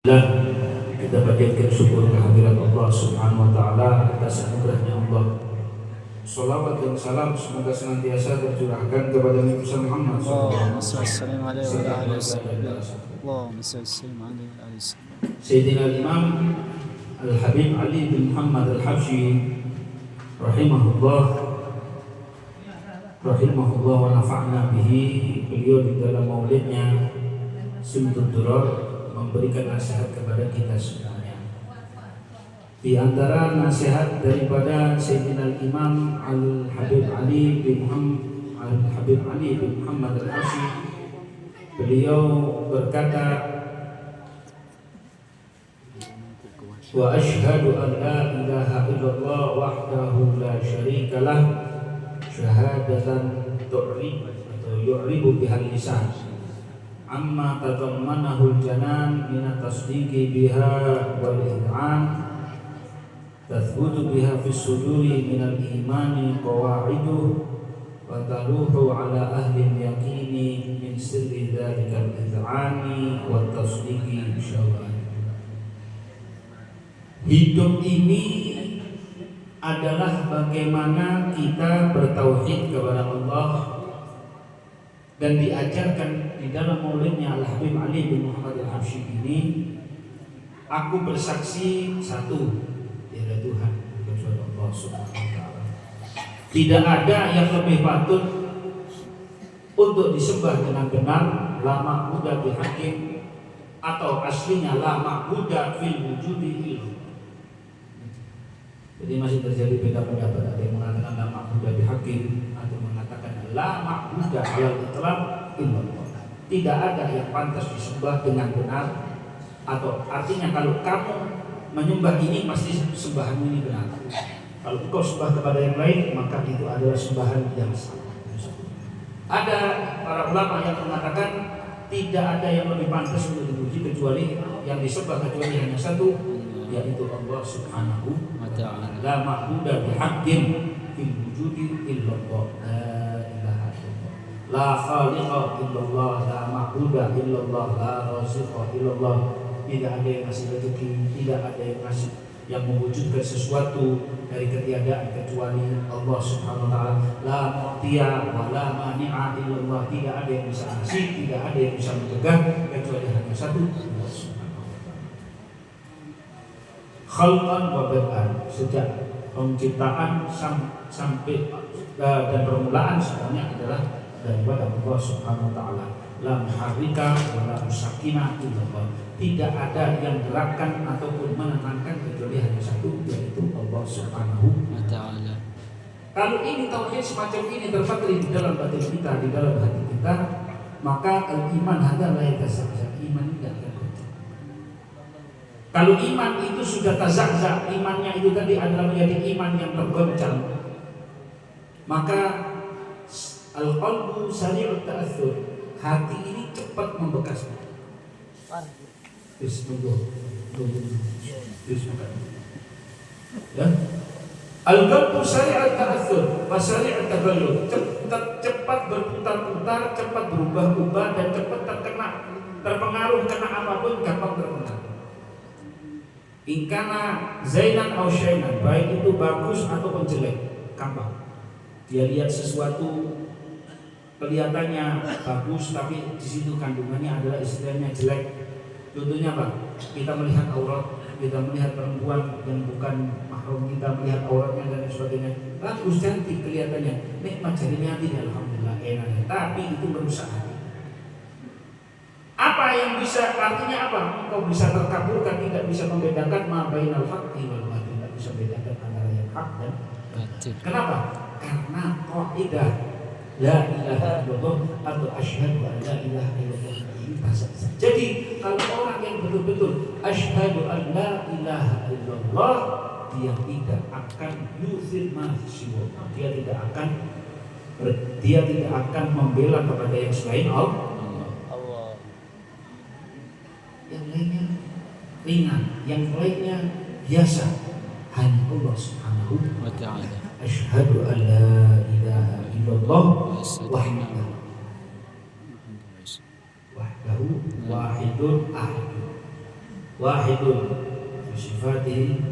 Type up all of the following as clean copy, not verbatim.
Kita panjatkan syukur kehadirat Allah Subhanahu wa taala atas anugerahnya Allah. Salawat dan salam semoga senantiasa tercurahkan kepada Nabi Muhammad Allahumma salli alaihi wa ala alihi. Sayyidina Imam Al-Habib Ali bin Muhammad Al-Habsyi rahimahullah wa nafa'na bihi. Beliau di dalam maulidnya Sumtud Durar memberikan nasihat kepada kita semuanya. Di antara nasihat daripada Sayyidina Imam Al-Habib Ali bin Muhammad Al-Habsyi, beliau berkata, wa asyhadu an la ilaha illallah wahdahu la syarika lah syahadatan yu'ribu bihal lisan amma tadammanahu al-janan min at-tasdiqi biha wal id'an tathbutu biha fi suduri min al-imani qawa'iduh wa taluhu ala ahli al-yaqini min sirri dhalika al-id'ani wa tasdiqi insyaallah. Hidup ini adalah bagaimana kita bertauhid kepada Allah, dan diajarkan di dalam maulidnya Al-Habib Ali bin Muhammad Al-Habsyi ini, aku bersaksi satu, tiada Tuhan kecuali Allah Subhanahu wa taala. Tidak ada yang lebih patut untuk disembah dengan benar, la ma'budu bihaqqin, atau aslinya la ma'budu fil wujudi illallah. Jadi masih terjadi beda pendapat, ada yang mengatakan la ma'budu bihaqqin, atau mengatakan la ma'budu alal itlaq illallah. Tidak ada yang pantas disembah dengan benar, atau artinya kalau kamu menyembah ini pasti sembahanmu ini benar. Kalau engkau sembah kepada yang lain maka itu adalah sembahan yang salah. Ada para ulama yang mengatakan tidak ada yang lebih pantas untuk dipuji kecuali yang disembah kecuali hanya satu, yaitu Allah Subhanahu wa ta'ala. La ma'budu bihaqqin fil wujudi illallah. La khaliqa illallah, la ma'budu illallah, la raziqa illallah. Tidak ada yang ngasih rezeki, tidak ada yang ngasih, yang mewujudkan sesuatu dari ketiadaan kecuali Allah Subhanahu wa ta'ala. La mu'tiya wa la mani'a illallah. Tidak ada yang bisa ngasih, tidak ada yang bisa mencegah kecuali hanya satu, Allah Subhanahu wa ta'ala. Khalqan wa bad'an, sejak penciptaan sampai dan permulaan semuanya adalah daripada Allah Subhanahu wa ta'ala. La muharrika wa la musakina illallah. Tidak ada yang gerakkan ataupun menenangkan kecuali hanya satu, yaitu Allah Subhanahu wa ta'ala. Kalau ini tauhid semacam ini terpatri di dalam batin kita, di dalam hati kita, maka al-iman hadza la yatazakza, iman tidak akan goncang. Kalau iman itu sudah tazakza, imannya itu tadi adalah menjadi iman yang tergoncang, maka al-qalbu sari'ut ta'athur, hati ini cepat membekas. Ya. Al-qalbu sari'ut ta'athur wa sari'ut taghallub, cepat berputar-putar, cepat berubah-ubah, dan cepat terpengaruh kena apapun, gampang terpengaruh. Ingkana zainan aw syainan, baik itu bagus ataupun jelek, gampang. Dia lihat sesuatu kelihatannya bagus, tapi di situ kandungannya adalah istilahnya jelek. Contohnya apa? Kita melihat aurat, kita melihat perempuan yang bukan mahram kita, melihat auratnya dan sebagainya. Bagus, cantik kelihatannya, nikmat jadinya hati, alhamdulillah enak. Tapi itu merusak hati. Apa yang bisa, artinya apa? Engkau bisa terkabulkan, tidak bisa membedakan ma bainal haqqi wal batil, tidak bisa membedakan antara yang hak dan batil. Kenapa? Karena kaidah la ilaha illallah atau asyhadu an la ilaha illallah ini bahasa. Jadi kalau orang yang betul-betul asyhadu an la ilaha illallah, dia tidak akan yuzil ma siwa, dia tidak akan membela kepada yang selain Allah. Yang lainnya ringan, yang lainnya biasa, hanya Allah Subhanahu wa ta'ala. Asyhadu an la ilaha illallah wahdahu wahidun ahad. wahidun fi sifatihi,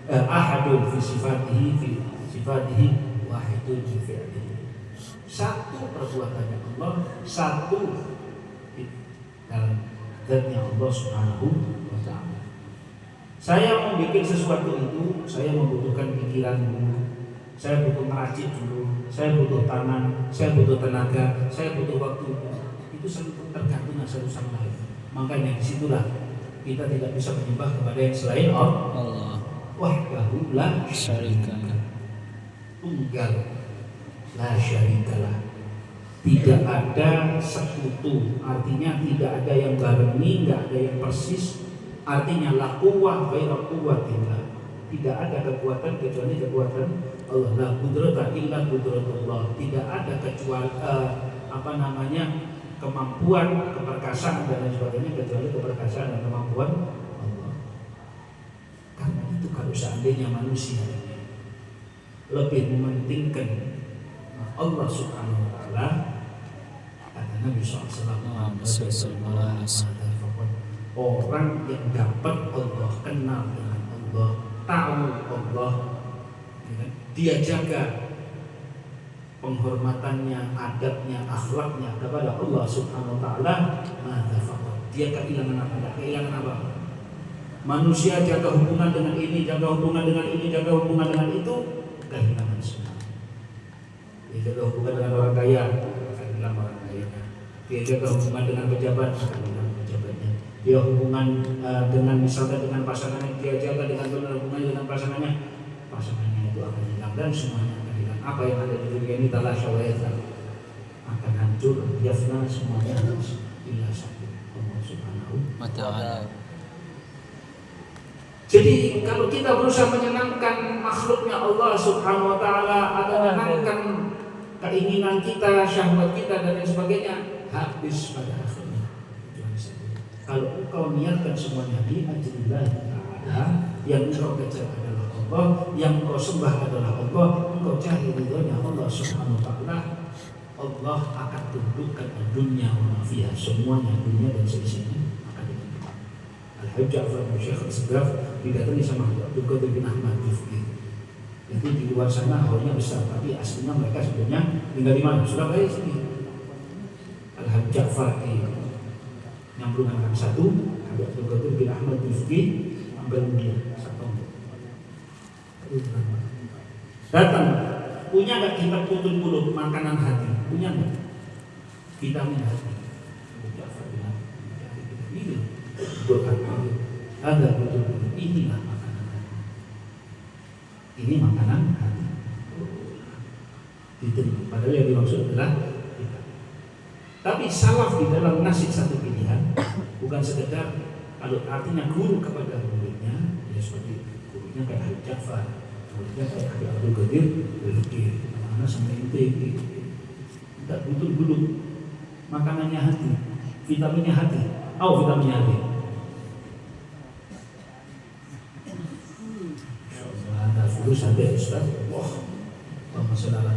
ahadun fi sifatihi, wahidun fi fi'lihi. Satu perbuatannya Allah, satu dalam zatnya Allah Subhanahu wa ta'ala. Saya mau bikin sesuatu itu, saya membutuhkan pikiran dulu, saya butuh meracik dulu, saya butuh tangan, saya butuh tenaga, saya butuh waktu. Itu selalu tergantung satu sama lain. Makanya disitulah kita tidak bisa menyembah kepada yang selain Allah. Wahdahu la syarika lah, tunggal, la syarikalah, tidak ada sekutu, artinya tidak ada yang barengi, tidak ada yang persis, artinya la quwwah ghaira quwwatillah, tidak ada kekuatan kecuali kekuatan Allah. La qudrata illa qudratullah, tidak ada kecuali kemampuan, keperkasaan dan lain sebagainya kecuali keperkasaan dan kemampuan Allah. Karena itu kalau seandainya manusia lebih mementingkan Allah Subhanahu wa ta'ala, kata Nabi SAW, orang yang dapat Allah, kenal dengan Allah, tahu Allah, dia jaga penghormatannya, adabnya, akhlaknya kepada Allah Subhanahu wa ta'ala, dia kehilangan apa? Tidak kehilangan apa? Manusia jaga hubungan dengan ini, jaga hubungan dengan ini, jaga hubungan dengan itu, kehilangan semua. Dia jaga hubungan dengan orang kaya, kehilangan orang kayanya. Dia jaga hubungan dengan pejabat, kehilangan pejabatnya. Dia hubungan dengan misalnya dengan pasangannya, dia jaga dengan benar hubungannya dengan pasangannya itu akan hilang dan semuanya akan hilang. Apa yang ada di dunia ini telah akan hancur, yafna, semuanya harus illa satu, Allah Subhanahu wa ta'ala. Jadi kalau kita berusaha menyenangkan makhluknya Allah Subhanahu wa ta'ala atau menyenangkan keinginan kita, syahwat kita dan lain sebagainya, habis pada akhirnya. Kalau engkau niatkan semuanya di ajrillah ta'ala, yang engkau kejar adalah Allah, yang engkau sembah adalah Allah, engkau cari ridhonya Allah Subhanahu wa ta'ala, Allah akan tundukkan dunia wa fiha, semuanya dunia dan seisinya akan ditundukkan. Al-Habib Ja'far bin Syekh Al-Segaf didatangi sama Abdul Qadir bin Ahmad Rifqi. Itu di luar sana hawanya besar, tapi aslinya mereka sebenarnya tinggal di mana? Surabaya sini. Al-Habib Ja'far di Nyambrungan Gang 1, Habib Abdul Qadir bin Ahmad Rifqi ambil dia satu. Datang, punya nggak kita putul makanan hati? Punya nggak? Vitamin hati. Habib Ja'far bilang, ini Quran ada betul, inilah makanan hati. Ini makanan hati. Diterima. Padahal yang dimaksud adalah kita. Tapi salaf di dalam nasib satu pilihan, bukan sekedar kalau artinya guru kepada muridnya, ya seperti gurunya kayak Habib Ja'far, muridnya kayak Habib Abdul Qadir, berpikir mana sampai ini, tidak butuh makanannya hati, vitaminnya hati, vitaminnya hati. Terus sampai Ustaz, masalah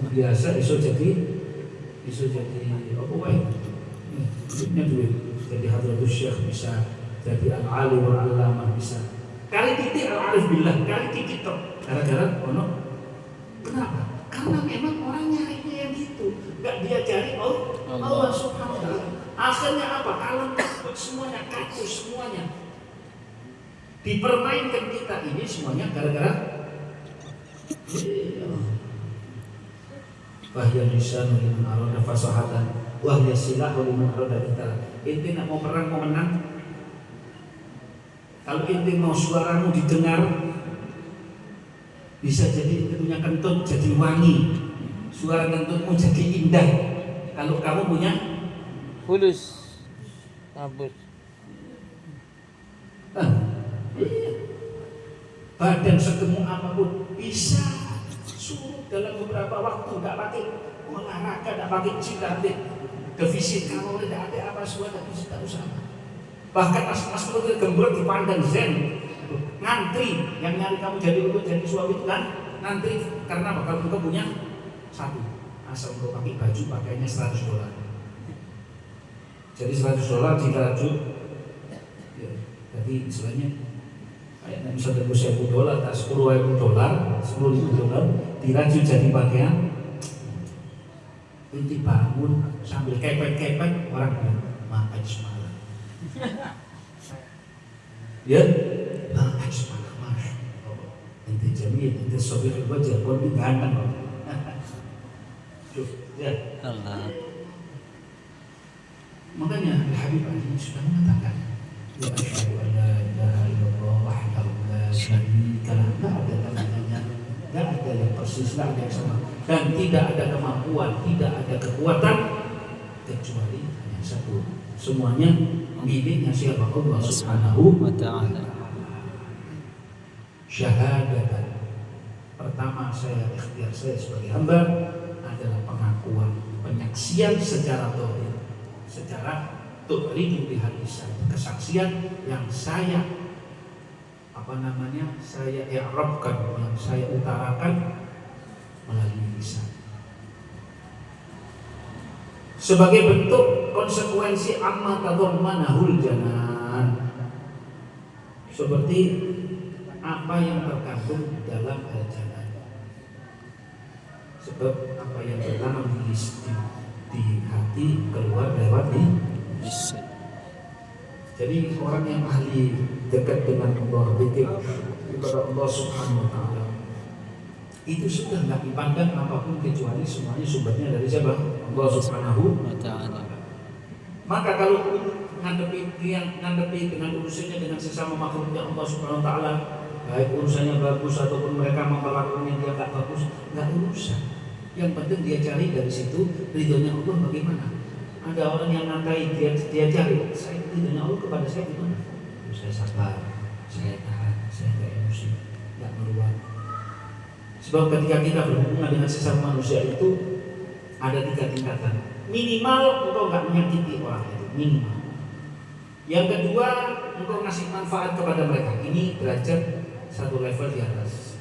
biasa iso jadi apa wae. Ini duit. Jadi Hadratus Syekh bisa jadi al-alim wal-allamah bisa. Kali titik al-arif billah, kali titik tok. Gara-gara ono. Kenapa? Karena memang orang nyarinya yang gitu. Enggak dia cari Allah Subhanahu wa ta'ala. Akhirnya apa? Alam semuanya kacau semuanya. Dipermainkan kita ini semuanya gara-gara wahya lisan liman arada fasahatan wahya silah liman arada kita. Inti nak mau perang mau menang, kalau inti mau suaramu didengar, bisa jadi punya kentut jadi wangi, suara kentutmu jadi indah. Kalau kamu punya fulus tabus, badan segemuk apapun bisa surut dalam beberapa waktu, tidak pakai olahraga, tidak pakai jilatih, defisit kalori, tidak ada apa semua, defisit tidak usah. Bahkan mas menurut gembrot dipandang zen, ngantri yang nyari kamu jadi untuk jadi suami itu kan ngantri karena apa? Kalau engkau punya satu, asal engkau pakai baju pakainya $100. Jadi $100 dirajut, ya, jadi istilahnya kayak misalnya $10.000 atau $10.000 dirajut jadi pakaian. Inti bangun sambil kepek-kepek orang bilang makan semalam. Ya, makan semalam mas. Inti jamil, inti sobir wajah, kau ini ganteng. Ya. Allah. Makanya Habib Ali sudah mengatakan, ya asyhadu an la ilaha illallah wahdahu la syarika lah. Tidak ada tandingannya, tidak ada yang persis, tidak ada yang sama, dan tidak ada kemampuan, tidak ada kekuatan kecuali hanya satu. Semuanya miliknya siapa? Allah Subhanahu wa Ta'ala. Syahadatan. Pertama saya ikhtiar saya sebagai hamba adalah pengakuan, penyaksian secara tauhid, secara tu'lidu bihadis, kesaksian yang saya saya i'rabkan, yang saya utarakan melalui lisan sebagai bentuk konsekuensi amma tadammanahul janan, seperti apa yang terkandung dalam al-janan, sebab apa yang tertanam di hati keluar lewat lisan. Jadi orang yang ahli dekat dengan Allah, zikir kepada Allah Subhanahu wa Ta'ala, itu sudah tidak dipandang apapun kecuali semuanya sumbernya dari siapa? Allah Subhanahu wa Ta'ala. Maka kalau ngadepi dengan urusannya dengan sesama makhluknya Allah Subhanahu wa Ta'ala, baik urusannya bagus ataupun mereka memperlakukannya dia tak bagus, nggak urusan. Yang penting dia cari dari situ ridhonya Allah bagaimana. Ada orang yang ngatai dia cari, saya ridhonya Allah kepada saya gimana? Saya sabar, saya tahan, saya nggak emosi, nggak meluap. Sebab ketika kita berhubungan dengan sesama manusia itu ada 3 tingkatan. Minimal engkau nggak menyakiti orang itu, minimal. Yang kedua, engkau ngasih manfaat kepada mereka. Ini derajat satu level di atas.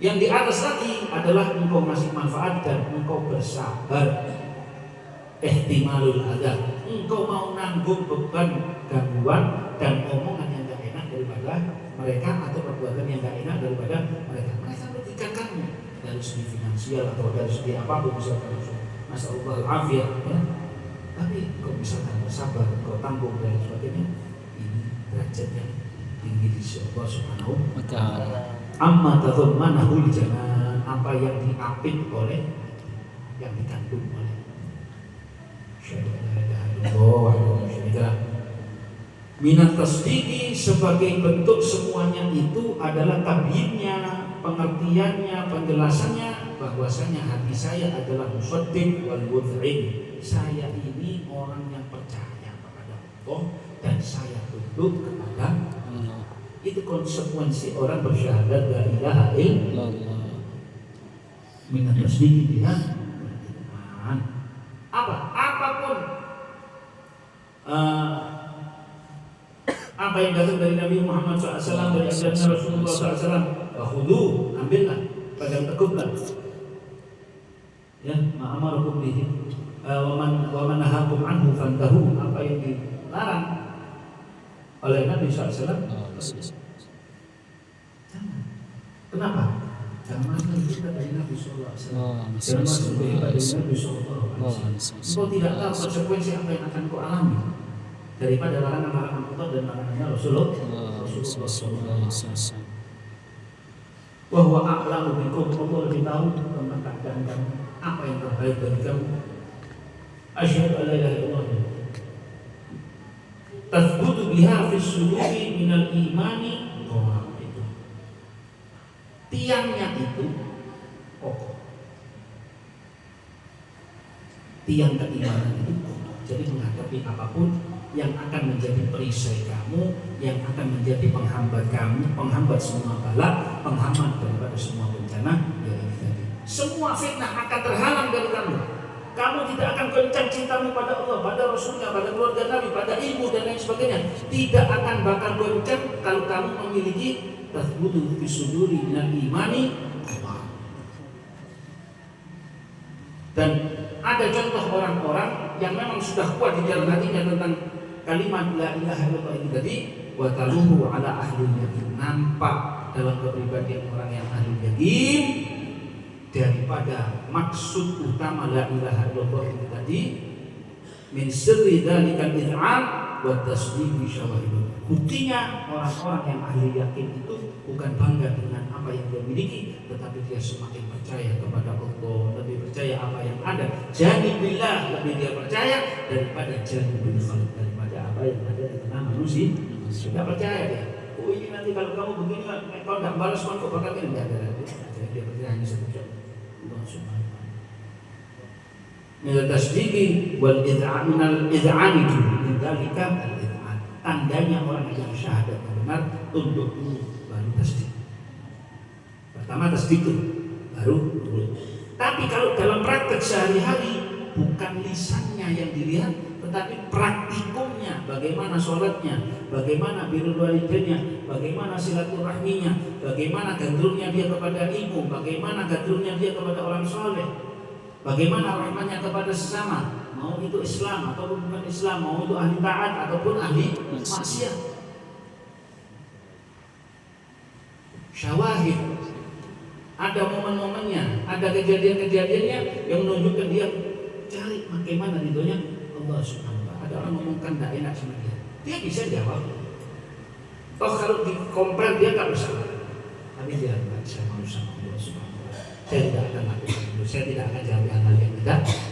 Yang di atas lagi adalah engkau ngasih manfaat dan engkau bersabar. Ihtimalul adab. Engkau mau nanggung beban gangguan dan omongan yang gak enak daripada mereka, atau perbuatan yang gak enak daripada mereka. Mereka bertikakannya dari segi finansial atau dari segi apapun, misalkan masalah al-afiyah, ya. Tapi engkau misalkan bersabar, engkau tanggung dan sebagainya, ini derajat yang tinggi di sisi Allah Subhanahu wa Ta'ala. Amma tadammanahul janan, apa yang diapit oleh, yang dikandung oleh minat tasdiki, sebagai bentuk semuanya itu adalah tabyinnya, pengertiannya, penjelasannya, bahwasanya hati saya adalah musaddiq wal mudh'in. Saya ini orang yang percaya kepada Allah dan saya tunduk kepada Allah. Itu konsekuensi orang bersyahadat la ilaha illallah. Minat tasdiki dia beriman. Apapun apa yang datang dari Nabi Muhammad SAW, dari ajaran Rasulullah SAW, khudu, ambillah, pegang teguklah. Ya, ma'amarakum bihi, wa man nahakum anhu fantahu, apa yang dilarang oleh Nabi SAW. Jangan. Kenapa? Jangan kita dari Nabi SAW. Jangan masuk dari Nabi SAW. Engkau tidak tahu konsekuensi apa yang akan kau alami daripada larangan-larangan Allah dan larangannya Rasulullah SAW. Wahwa a'lamu bikum, Allah lebih tahu tentang keadaan kamu, apa yang terbaik bagi kamu. Asyhadu an la ilaha illallah tathbutu biha fi suduri minal imani. Itu tiangnya itu kokoh, tiang keimanan itu kokoh. Jadi menghadapi apapun yang akan menjadi perisai kamu, yang akan menjadi penghambat kamu, penghambat semua bala, penghambat daripada semua bencana, ya tadi. Semua fitnah akan terhalang dari kamu. Kamu tidak akan kencang cintamu pada Allah, pada Rasulnya, pada keluarga Nabi, pada ilmu dan lain sebagainya. Tidak akan bakal goncang kalau kamu memiliki tathbutu fi suduri minal imani. Dan Ada contoh orang-orang yang memang sudah kuat di dalam hatinya tentang kalimat la ilaha illallah ini tadi, wa taluhu ala ahli yakin, nampak dalam kepribadian orang yang ahli yakin daripada maksud utama la ilaha illallah ini tadi, min sirri dzalikal id'an wa tasdiqi syawahid. Buktinya orang-orang yang ahli yakin itu bukan bangga dengan apa yang dia miliki, tetapi dia semakin percaya kepada Allah, lebih percaya apa yang ada. Jadi billah, lebih dia percaya daripada jadi bil khalq, daripada apa yang ada di tengah manusia. Tidak percaya dia. Oh ini nanti kalau kamu begini, kalau tidak balas kok bakal ini tidak ada. Dia percaya hanya satu saja. Allah Subhanahu wa taala. Min tasdiqi wal id'an min al id'an itu dzalika al id'an. Tandanya orang yang syahadat benar tunduk dulu baru tasdik. Pertama tasdik itu baru tunduk. Tapi kalau dalam praktek sehari-hari bukan lisannya yang dilihat, tetapi praktikumnya, bagaimana sholatnya, bagaimana birrul walidainnya, bagaimana silaturahminya, bagaimana gandrungnya dia kepada ibu, bagaimana gandrungnya dia kepada orang soleh, bagaimana rahmatnya kepada sesama, mau itu Islam ataupun bukan Islam, mau itu ahli taat ataupun ahli maksiat. Syawahid, ada momen-momennya, ada kejadian-kejadiannya yang menunjukkan dia cari bagaimana ridhonya Allah Subhanahu wa taala. Ada orang ngomongkan tidak enak sama dia bisa jawab. Toh kalau dikompar dia nggak bisa, tapi dia nggak bisa mau sama Allah Subhanahu wa taala. Saya tidak akan lakukan itu, saya tidak akan jawab hal yang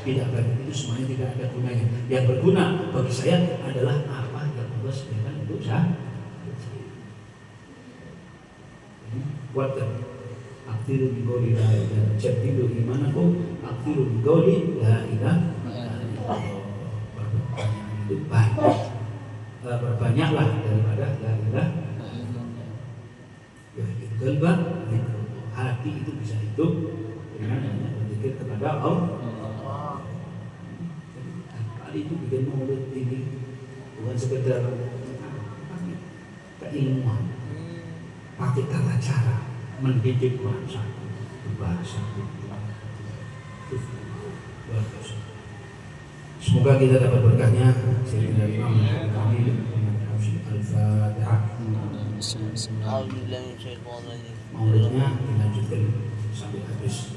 tidak baik, itu semuanya tidak ada gunanya. Yang berguna bagi saya adalah apa yang Allah sediakan untuk saya. Wadah, akhiru bigoli la ilaha, jadilu imanakum, akhiru bigoli la ilaha. Perbanyak itu banyak, berbanyaklah daripada la ilaha. Ya itu kalbah, hati itu bisa hidup dengan berzikir kepada Allah. Itu bikin maulid ini bukan sekedar keilmuan, pakai tata cara mendidik bangsa, berbahasa. Semoga kita dapat berkahnya. Sayyidina Imam Al-Fatihah. Maulidnya dilanjutkan sampai habis.